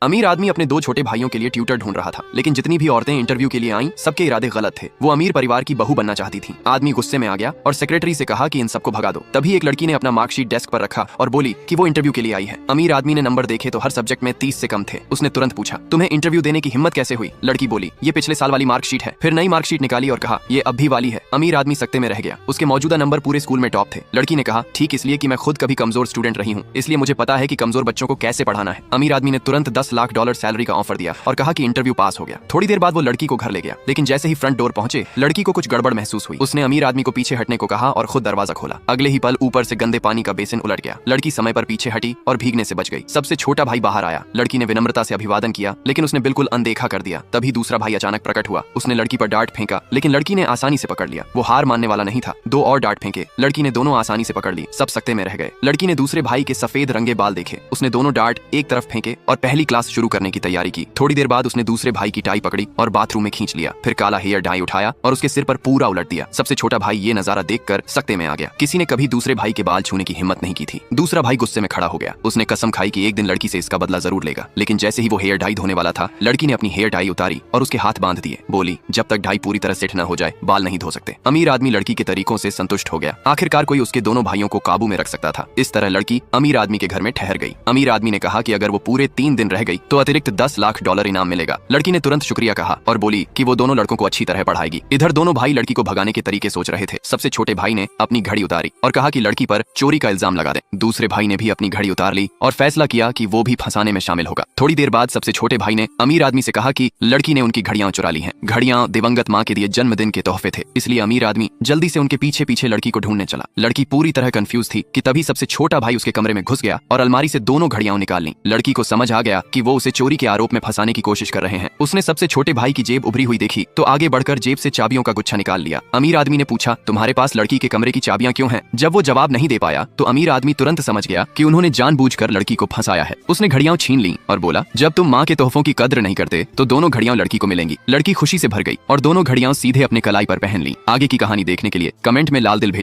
अमीर आदमी अपने दो छोटे भाइयों के लिए ट्यूटर ढूंढ रहा था, लेकिन जितनी भी औरतें इंटरव्यू के लिए आईं, सबके इरादे गलत थे। वो अमीर परिवार की बहू बनना चाहती थी। आदमी गुस्से में आ गया और सेक्रेटरी से कहा कि इन सबको भगा दो। तभी एक लड़की ने अपना मार्कशीट डेस्क पर रखा और बोली कि वो इंटरव्यू के लिए आई है। अमीर आदमी ने नंबर देखे तो हर सब्जेक्ट में 30 से कम थे। उसने तुरंत पूछा, तुम्हें इंटरव्यू देने की हिम्मत कैसे हुई? लड़की बोली, ये पिछले साल वाली मार्कशीट है। फिर नई मार्कशीट निकाली और कहा, ये अब भी वाली है। अमीर आदमी सकते में रह गया। उसके मौजूदा नंबर पूरे स्कूल में टॉप थे। लड़की ने कहा, ठीक इसलिए कि मैं खुद कभी कमजोर स्टूडेंट रही हूँ, इसलिए मुझे पता है कि कमजोर बच्चों को कैसे पढ़ाना है। अमीर आदमी ने तुरंत $10 लाख सैलरी का ऑफर दिया और कहा कि इंटरव्यू पास हो गया। थोड़ी देर बाद वो लड़की को घर ले गया, लेकिन जैसे ही फ्रंट डोर पहुंचे, लड़की को कुछ गड़बड़ महसूस हुई। उसने अमीर आदमी को पीछे हटने को कहा और खुद दरवाजा खोला। अगले ही पल ऊपर से गंदे पानी का बेसिन उलट गया। लड़की समय पर पीछे हटी और भीगने से बच गई। सबसे छोटा भाई बाहर आया। लड़की ने विनम्रता से अभिवादन किया, लेकिन उसने बिल्कुल अनदेखा कर दिया। तभी दूसरा भाई अचानक प्रकट हुआ। उसने लड़की पर डांट फेंका, लेकिन लड़की ने आसानी से पकड़ लिया। वो हार मानने वाला नहीं था। 2 और डांट फेंके, लड़की ने दोनों आसानी से पकड़ ली। सब सकते में रह गए। लड़की ने दूसरे भाई के सफेद रंगे बाल देखे। उसने दोनों डांट एक तरफ फेंके और पहली क्लास शुरू करने की तैयारी की। थोड़ी देर बाद उसने दूसरे भाई की टाई पकड़ी और बाथरूम में खींच लिया। फिर काला हेयर डाई उठाया और उसके सिर पर पूरा उलट दिया। सबसे छोटा भाई ये नजारा देखकर सकते में आ गया। किसी ने कभी दूसरे भाई के बाल छूने की हिम्मत नहीं की थी। दूसरा भाई गुस्से में खड़ा हो गया। उसने कसम खाई कि एक दिन लड़की से इसका बदला जरूर लेगा। लेकिन जैसे ही वो हेयर डाई धोने वाला था, लड़की ने अपनी हेयर डाई उतारी और उसके हाथ बांध दिए। बोली, जब तक डाई पूरी तरह सेट न हो जाए, बाल नहीं धो सकते। अमीर आदमी लड़की के तरीकों से संतुष्ट हो गया। आखिरकार कोई उसके दोनों भाइयों को काबू में रख सकता था। इस तरह लड़की अमीर आदमी के घर में ठहर गई। अमीर आदमी ने कहा कि अगर वो पूरे 3 दिन रह गई तो अतिरिक्त $10 लाख इनाम मिलेगा। लड़की ने तुरंत शुक्रिया कहा और बोली कि वो दोनों लड़कों को अच्छी तरह पढ़ाएगी। इधर दोनों भाई लड़की को भगाने के तरीके सोच रहे थे। सबसे छोटे भाई ने अपनी घड़ी उतारी और कहा कि लड़की पर चोरी का इल्जाम लगा दें। दूसरे भाई ने भी अपनी घड़ी उतार ली और फैसला किया कि वो भी फंसाने में शामिल होगा। थोड़ी देर बाद सबसे छोटे भाई ने अमीर आदमी से कहा कि लड़की ने उनकी घड़ियां चुरा ली हैं। घड़ियां दिवंगत मां के दिए जन्मदिन के तोहफे थे, इसलिए अमीर आदमी जल्दी से उनके पीछे पीछे लड़की को ढूंढने चला। लड़की पूरी तरह कंफ्यूज थी कि तभी सबसे छोटा भाई उसके कमरे में घुस गया और अलमारी से दोनों घड़ियां निकाल ली। लड़की को समझ आ गया कि वो उसे चोरी के आरोप में फंसाने की कोशिश कर रहे हैं। उसने सबसे छोटे भाई की जेब उभरी हुई देखी तो आगे बढ़कर जेब से चाबियों का गुच्छा निकाल लिया। अमीर आदमी ने पूछा, तुम्हारे पास लड़की के कमरे की चाबियां क्यों हैं? जब वो जवाब नहीं दे पाया तो अमीर आदमी तुरंत समझ गया कि उन्होंने जानबूझकर लड़की को फंसाया है। उसने घड़ियां छीन ली और बोला, जब तुम माँ के तोहफों की कद्र नहीं करते तो दोनों घड़ियां लड़की को मिलेंगी। लड़की खुशी से भर गई और दोनों घड़ियां सीधे अपने कलाई पर पहन ली। आगे की कहानी देखने के लिए कमेंट में लाल दिल भेज